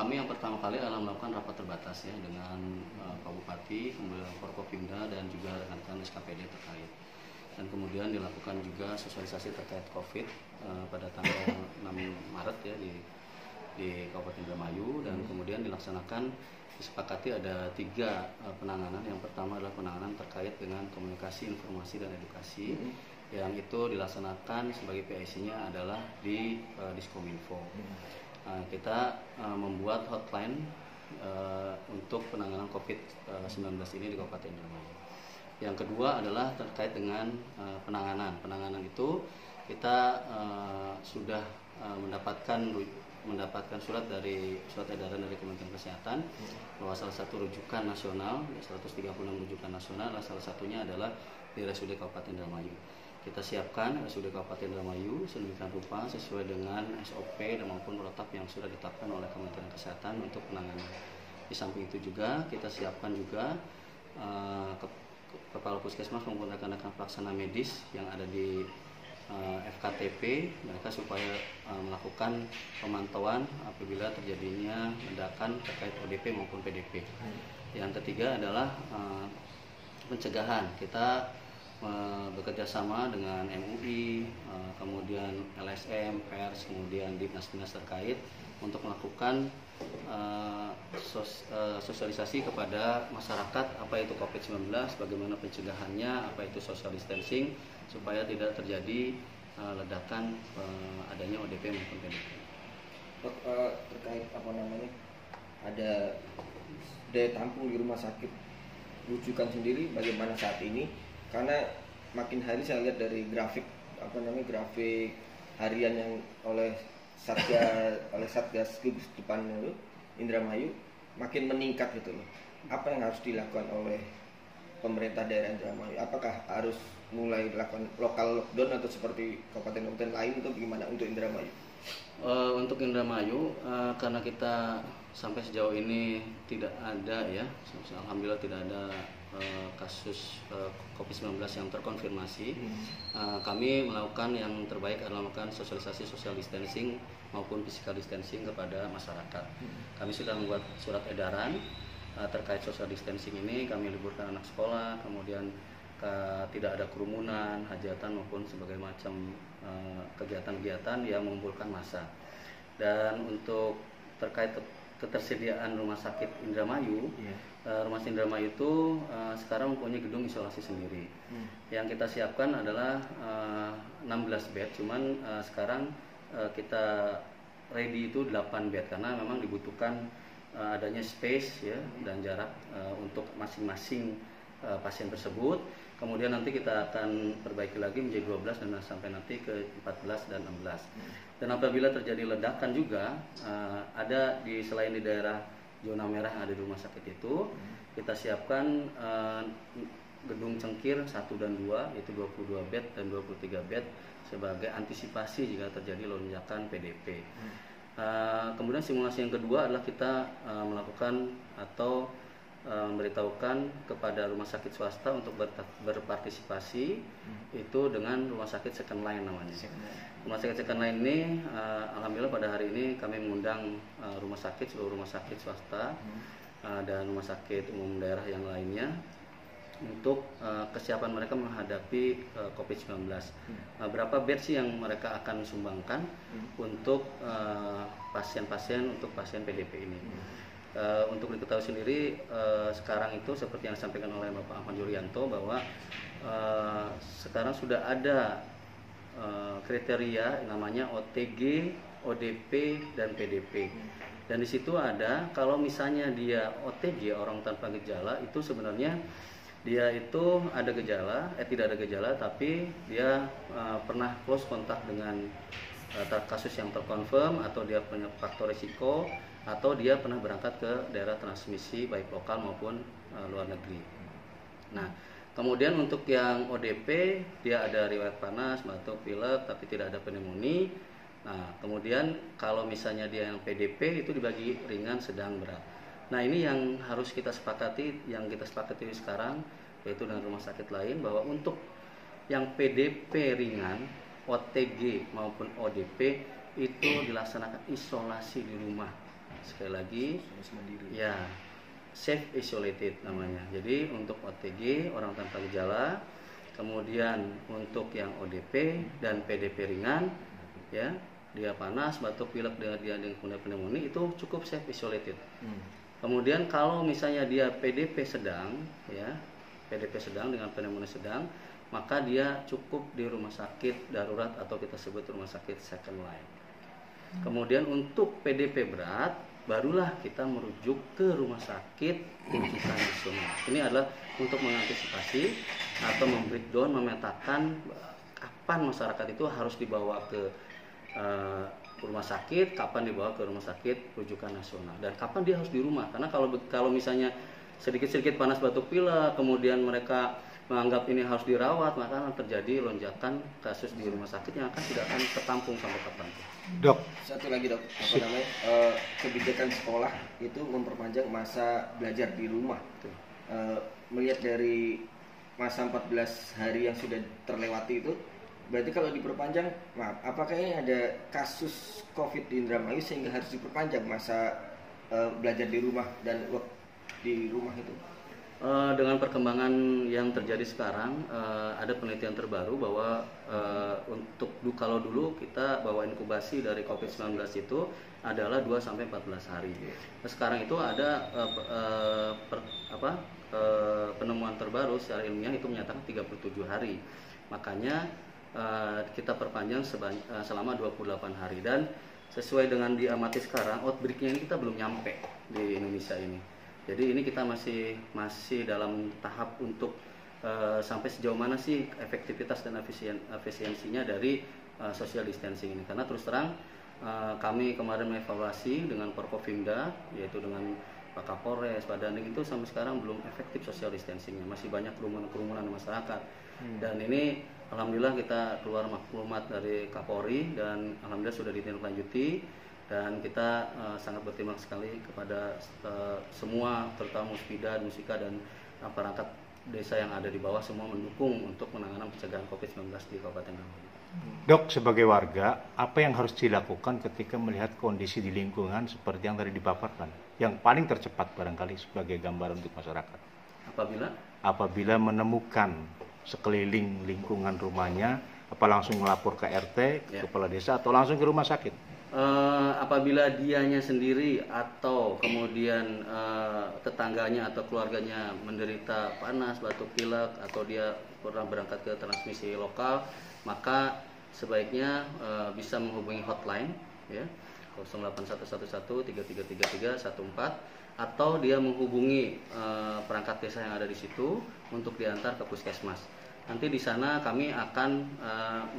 kami yang pertama kali adalah melakukan rapat terbatas ya dengan Pak Bupati, kemudian Forkopimda dan juga rekan-rekan SKPD terkait. Dan kemudian dilakukan juga sosialisasi terkait COVID pada tanggal 6 Maret ya di Kabupaten Indramayu, dan kemudian dilaksanakan disepakati ada 3 penanganan. Yang pertama adalah penanganan terkait dengan komunikasi, informasi, dan edukasi. Yang itu dilaksanakan sebagai PIC-nya adalah di Diskominfo. Kita membuat hotline untuk penanganan COVID-19 ini di Kabupaten Indramayu. Yang kedua adalah terkait dengan penanganan. Penanganan itu kita sudah mendapatkan surat edaran dari Kementerian Kesehatan bahwa salah satu rujukan nasional, 136 rujukan nasional, salah satunya adalah di RSUD Kabupaten Indramayu. Kita siapkan RSUD Kabupaten Indramayu sedemikian rupa sesuai dengan SOP dan maupun protap yang sudah ditetapkan oleh Kementerian Kesehatan untuk penanganan. Di samping itu juga kita siapkan juga kepala puskesmas maupun rekan-rekan pelaksana medis yang ada di FKTP, mereka supaya melakukan pemantauan apabila terjadinya ledakan terkait ODP maupun PDP. Yang ketiga adalah pencegahan. Kita bekerja sama dengan MUI, kemudian LSM, Pers, kemudian dinas-dinas terkait untuk melakukan sosialisasi kepada masyarakat apa itu COVID-19, bagaimana pencegahannya, apa itu social distancing, supaya tidak terjadi ledakan adanya ODP maupun PDP. Terkait ada daya tampung di rumah sakit rujukan sendiri bagaimana saat ini? Karena makin hari saya lihat dari grafik harian yang oleh Satgas Gugus Depan itu Indramayu makin meningkat gitu loh. Apa yang harus dilakukan oleh pemerintah daerah Indramayu? Apakah harus mulai dilakukan lokal lockdown atau seperti kabupaten-kabupaten lain itu bagaimana untuk Indramayu? Untuk Indramayu karena kita sampai sejauh ini tidak ada ya, alhamdulillah tidak ada kasus COVID-19 yang terkonfirmasi. Kami melakukan yang terbaik adalah melakukan sosialisasi social distancing maupun physical distancing kepada masyarakat. Kami sudah membuat surat edaran terkait social distancing ini. Kami liburkan anak sekolah, kemudian tidak ada kerumunan, hajatan maupun sebagai macam kegiatan-kegiatan yang mengumpulkan massa. Dan untuk terkait ketersediaan rumah sakit Indramayu, rumah sakit Indramayu itu sekarang mempunyai gedung isolasi sendiri. Yang kita siapkan adalah 16 bed, cuman sekarang kita ready itu 8 bed karena memang dibutuhkan adanya space ya dan jarak untuk masing-masing pasien tersebut. Kemudian nanti kita akan perbaiki lagi menjadi 12 dan sampai nanti ke 14 dan 16. Dan apabila terjadi ledakan juga ada selain di daerah zona merah yang ada di rumah sakit itu, kita siapkan gedung cengkir 1 dan 2 yaitu 22 bed dan 23 bed sebagai antisipasi jika terjadi lonjakan PDP. Kemudian simulasi yang kedua adalah kita melakukan atau memberitahukan kepada rumah sakit swasta untuk berpartisipasi itu dengan rumah sakit second line namanya. Rumah sakit second line ini alhamdulillah pada hari ini kami mengundang seluruh rumah sakit swasta dan rumah sakit umum daerah yang lainnya untuk kesiapan mereka menghadapi COVID-19. Berapa bed sih yang mereka akan sumbangkan untuk pasien-pasien untuk pasien PDP ini? Untuk diketahui sendiri sekarang itu seperti yang disampaikan oleh Bapak Ahmad Yuryanto bahwa sekarang sudah ada kriteria namanya OTG, ODP dan PDP. Dan di situ ada kalau misalnya dia OTG orang tanpa gejala itu sebenarnya dia itu ada gejala, tidak ada gejala tapi dia pernah close kontak dengan kasus yang terkonfirm atau dia punya faktor risiko atau dia pernah berangkat ke daerah transmisi baik lokal maupun luar negeri. Nah, kemudian untuk yang ODP dia ada riwayat panas, batuk, pilek tapi tidak ada pneumonia. Nah, kemudian kalau misalnya dia yang PDP itu dibagi ringan, sedang, berat. Nah, ini yang harus kita sepakati, yang kita sepakati sekarang yaitu dengan rumah sakit lain bahwa untuk yang PDP ringan, OTG maupun ODP itu dilaksanakan isolasi di rumah sekali lagi Isolasi mandiri. ya self isolated namanya. Jadi untuk OTG orang tanpa gejala, kemudian untuk yang ODP dan PDP ringan ya, dia panas, batuk, pilek dengan pneumonia itu cukup self isolated. Kemudian kalau misalnya dia PDP sedang ya, PDP sedang dengan pneumonia sedang, maka dia cukup di rumah sakit darurat atau kita sebut rumah sakit second line. Kemudian untuk PDP berat, barulah kita merujuk ke rumah sakit rujukan nasional. Ini adalah untuk mengantisipasi atau membreakdown, memetakan kapan masyarakat itu harus dibawa ke rumah sakit, kapan dibawa ke rumah sakit rujukan nasional, dan kapan dia harus di rumah. Karena kalau misalnya sedikit-sedikit panas batuk pilek, kemudian mereka menganggap ini harus dirawat, maka akan terjadi lonjakan kasus di rumah sakit yang tidak akan tertampung sampai kapan. Dok, satu lagi dok, apa namanya, kebijakan sekolah itu memperpanjang masa belajar di rumah. Melihat dari masa 14 hari yang sudah terlewati itu, berarti kalau diperpanjang, maaf, apakah ini ada kasus COVID di Indramayu sehingga harus diperpanjang masa belajar di rumah dan di rumah itu? Dengan perkembangan yang terjadi sekarang, ada penelitian terbaru bahwa kalau dulu kita bahwa inkubasi dari COVID-19 itu adalah 2-14 hari. Sekarang itu ada penemuan terbaru secara ilmiah itu menyatakan 37 hari. Makanya kita perpanjang selama 28 hari, dan sesuai dengan diamati sekarang outbreak-nya ini kita belum nyampe di Indonesia ini. Jadi ini kita masih dalam tahap untuk sampai sejauh mana sih efektivitas dan efisiensinya dari social distancing ini. Karena terus terang kami kemarin mengevaluasi dengan Porkopimda, yaitu dengan Pak Kapolres, Pak Dandim, itu sampai sekarang belum efektif social distancingnya. Masih banyak kerumunan masyarakat. Dan ini alhamdulillah kita keluar maklumat dari Kapolri dan alhamdulillah sudah ditindaklanjuti. Dan kita sangat berterima kasih sekali kepada semua, terutama Muspida, Musika, dan perangkat desa yang ada di bawah, semua mendukung untuk penanganan pencegahan COVID-19 di Kabupaten Indramayu. Dok, sebagai warga, apa yang harus dilakukan ketika melihat kondisi di lingkungan seperti yang tadi dipaparkan? Yang paling tercepat barangkali sebagai gambaran untuk masyarakat. Apabila menemukan sekeliling lingkungan rumahnya, apa langsung melapor ke RT, kepala desa, atau langsung ke rumah sakit? Apabila dianya sendiri atau kemudian tetangganya atau keluarganya menderita panas, batuk pilek, atau dia pernah berangkat ke transmisi lokal, maka sebaiknya bisa menghubungi hotline ya, 081113333314, atau dia menghubungi perangkat desa yang ada di situ untuk diantar ke puskesmas. Nanti di sana kami akan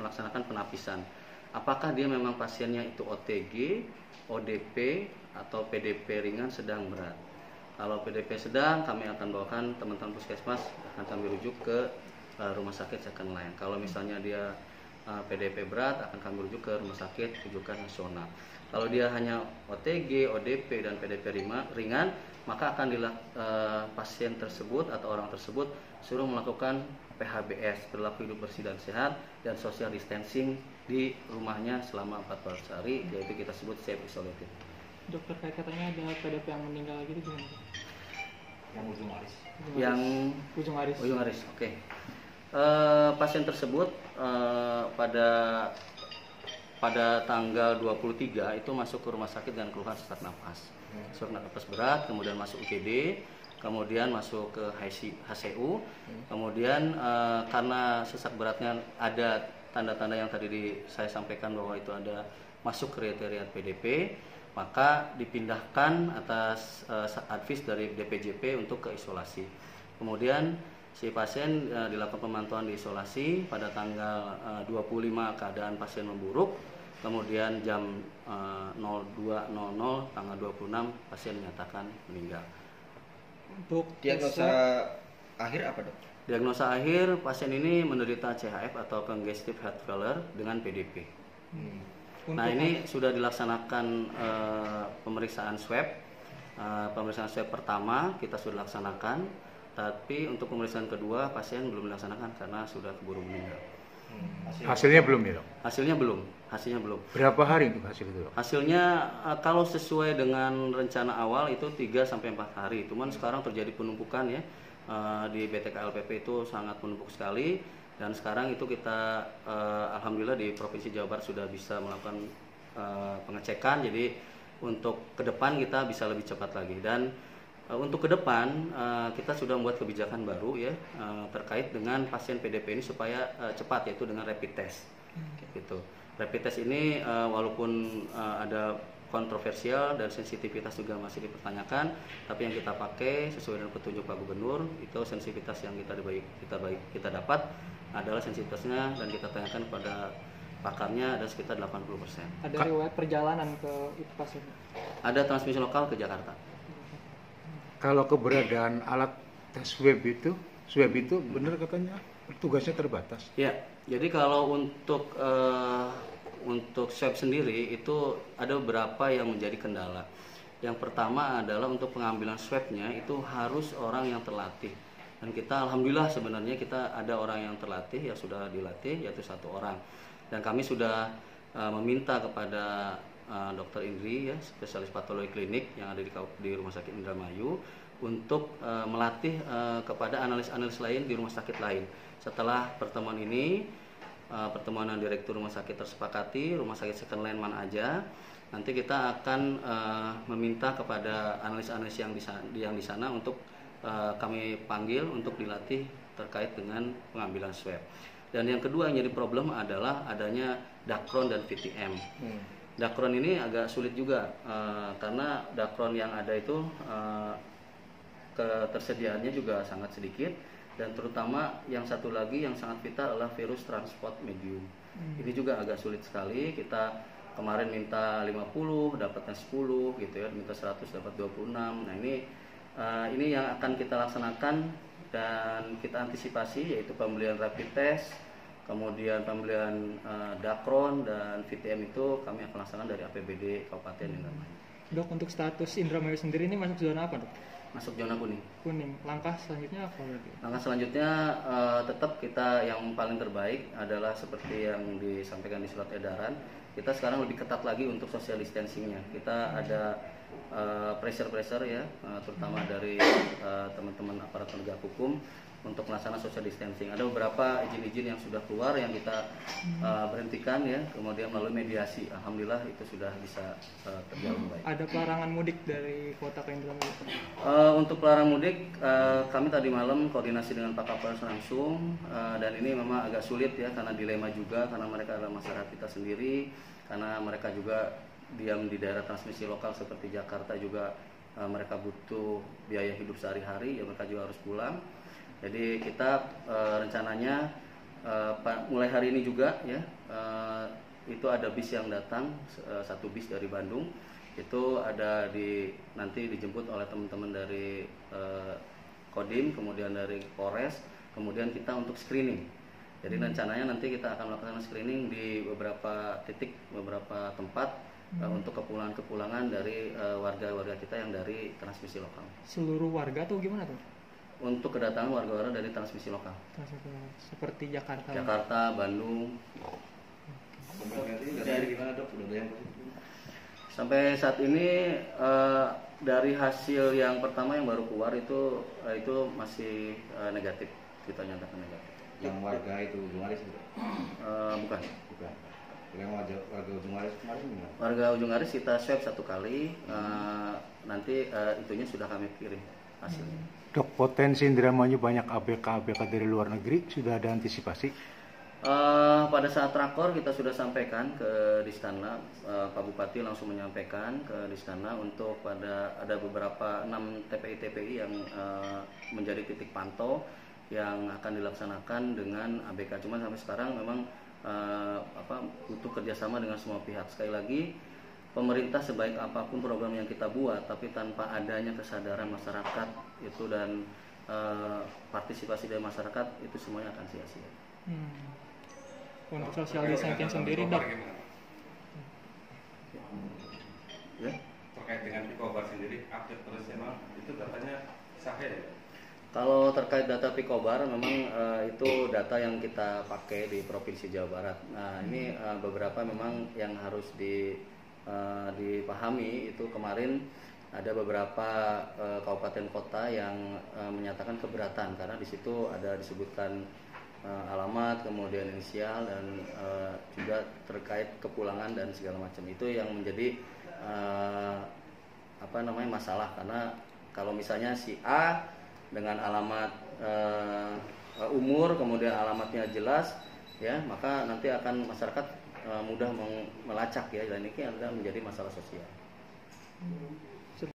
melaksanakan penapisan. Apakah dia memang pasiennya itu OTG, ODP, atau PDP ringan, sedang, berat. Kalau PDP sedang, kami akan bawakan teman-teman puskesmas, akan kami rujuk ke rumah sakit second line. Kalau misalnya dia PDP berat, akan kami rujuk ke rumah sakit rujukan nasional. Kalau dia hanya OTG, ODP, dan PDP ringan, maka akan pasien tersebut atau orang tersebut suruh melakukan PHBS, perilaku hidup bersih dan sehat, dan social distancing di rumahnya selama 14 hari, yaitu kita sebut self isolated. Dokter, katanya ada PDP yang meninggal gitu gimana? Yang ujung aris. Ujung aris. Oke. Pasien tersebut pada tanggal 23 itu masuk ke rumah sakit dengan keluhan sesak napas. Sesak napas berat, kemudian masuk UGD, kemudian masuk ke HCU, kemudian karena sesak beratnya ada tanda-tanda yang tadi saya sampaikan bahwa itu ada masuk kriteria PDP, maka dipindahkan atas advis dari DPJP untuk ke isolasi. Kemudian si pasien dilakukan pemantauan di isolasi pada tanggal 25 keadaan pasien memburuk, kemudian jam 02.00 tanggal 26 pasien dinyatakan meninggal. Untuk diagnosa akhir apa dok? Diagnosa akhir pasien ini menderita CHF atau congestive heart failure dengan PDP. Nah ini sudah dilaksanakan pemeriksaan swab. Pemeriksaan swab pertama kita sudah laksanakan, tapi untuk pemeriksaan kedua pasien belum dilaksanakan karena sudah keburu meninggal. Hasilnya belum ya, Dok? Hasilnya belum. Berapa hari untuk hasil itu, Dok? Hasilnya kalau sesuai dengan rencana awal itu 3 sampai 4 hari. Cuman sekarang terjadi penumpukan ya. Di BTK-LPP itu sangat menumpuk sekali, dan sekarang itu kita alhamdulillah di Provinsi Jawa Barat sudah bisa melakukan pengecekan. Jadi untuk ke depan kita bisa lebih cepat lagi, dan untuk ke depan kita sudah membuat kebijakan baru ya terkait dengan pasien PDP ini supaya cepat, yaitu dengan rapid test. Gitu. Rapid test ini walaupun ada kontroversial dan sensitivitas juga masih dipertanyakan, tapi yang kita pakai sesuai dengan petunjuk Pak Gubernur itu sensitivitas yang kita dapat adalah sensitivitasnya, dan kita tanyakan kepada pakarnya ada sekitar 80%. Ada riwayat perjalanan ke itu pasien? Ada transmisi lokal ke Jakarta. Kalau keberadaan alat tes swab itu benar katanya tugasnya terbatas. Ya, jadi kalau untuk swab sendiri itu ada beberapa yang menjadi kendala. Yang pertama adalah untuk pengambilan swabnya itu harus orang yang terlatih. Dan kita alhamdulillah sebenarnya kita ada orang yang terlatih, yang sudah dilatih, yaitu 1 orang. Dan kami sudah meminta kepada Dr. Indri ya, spesialis patologi klinik yang ada di Rumah Sakit Indramayu untuk melatih kepada analis-analis lain di rumah sakit lain. Setelah pertemuan ini, pertemuan direktur rumah sakit tersepakati, rumah sakit second line mana aja, nanti kita akan meminta kepada analis-analis yang di sana untuk kami panggil untuk dilatih terkait dengan pengambilan swab. Dan yang kedua yang jadi problem adalah adanya Dacron dan VTM. Dacron ini agak sulit juga karena Dacron yang ada itu ketersediaannya juga sangat sedikit, dan terutama yang satu lagi yang sangat vital adalah virus transport medium. Ini juga agak sulit sekali. Kita kemarin minta 50 dapatnya 10 gitu ya, minta 100 dapat 26. Nah ini yang akan kita laksanakan dan kita antisipasi, yaitu pembelian rapid test, kemudian pembelian Dacron dan VTM itu kami akan laksanakan dari APBD Kabupaten Indramayu. Dok, untuk status Indramayu sendiri ini masuk zona apa, Dok? Masuk zona kuning. Kuning. Langkah selanjutnya apa berarti? Langkah selanjutnya tetap kita yang paling terbaik adalah seperti yang disampaikan di surat edaran. Kita sekarang lebih ketat lagi untuk social distancingnya. Kita ada pressure ya, terutama dari teman-teman aparat penegak hukum untuk melaksanakan social distancing. Ada beberapa izin-izin yang sudah keluar yang kita berhentikan ya, kemudian melalui mediasi. Alhamdulillah itu sudah bisa terjalan baik. Ada pelarangan mudik dari kota ke Indramayu? Untuk pelarangan mudik kami tadi malam koordinasi dengan Pak Kapolres langsung, dan ini memang agak sulit ya karena dilema juga, karena mereka adalah masyarakat kita sendiri, karena mereka juga diam di daerah transmisi lokal seperti Jakarta juga, mereka butuh biaya hidup sehari-hari ya, mereka juga harus pulang. Jadi kita rencananya mulai hari ini juga ya, itu ada bis yang datang, 1 bis dari Bandung, itu ada nanti dijemput oleh teman-teman dari Kodim, kemudian dari Polres, kemudian kita untuk screening. Jadi rencananya nanti kita akan melakukan screening di beberapa titik, beberapa tempat untuk kepulangan dari warga-warga kita yang dari transmisi lokal. Seluruh warga atau gimana tuh? Untuk kedatangan warga-warga dari transmisi lokal. Seperti Jakarta. Bandung. Sampai saat ini dari hasil yang pertama yang baru keluar itu masih negatif, kita nyatakan negatif. Yang warga itu Ujung Aris itu? Bukan. Yang warga Ujung Aris kemarin gimana? Warga Ujung Aris kita swab 1 kali, nanti itunya sudah kami kirim hasilnya. Dok, potensi Indramayu banyak ABK dari luar negeri, sudah ada antisipasi? Pada saat rakor kita sudah sampaikan ke Distana, Pak Bupati langsung menyampaikan ke Distana untuk ada beberapa 6 TPI yang menjadi titik pantau yang akan dilaksanakan dengan ABK. Cuma sampai sekarang memang butuh kerjasama dengan semua pihak. Sekali lagi, pemerintah sebaik apapun program yang kita buat, tapi tanpa adanya kesadaran masyarakat itu dan partisipasi dari masyarakat, itu semuanya akan sia-sia. Untuk social distancing sendiri, Dok? Ya? Terkait dengan Pikobar sendiri, update operasional itu katanya sahih ya? Kalau terkait data Picobar, memang itu data yang kita pakai di Provinsi Jawa Barat. Nah, ini beberapa memang yang harus dipahami. Itu kemarin ada beberapa kabupaten kota yang menyatakan keberatan karena di situ ada disebutkan alamat, kemudian inisial, dan juga terkait kepulangan dan segala macam. Itu yang menjadi masalah, karena kalau misalnya si A dengan alamat umur, kemudian alamatnya jelas, ya, maka nanti akan masyarakat mudah melacak, ya, dan ini adalah menjadi masalah sosial.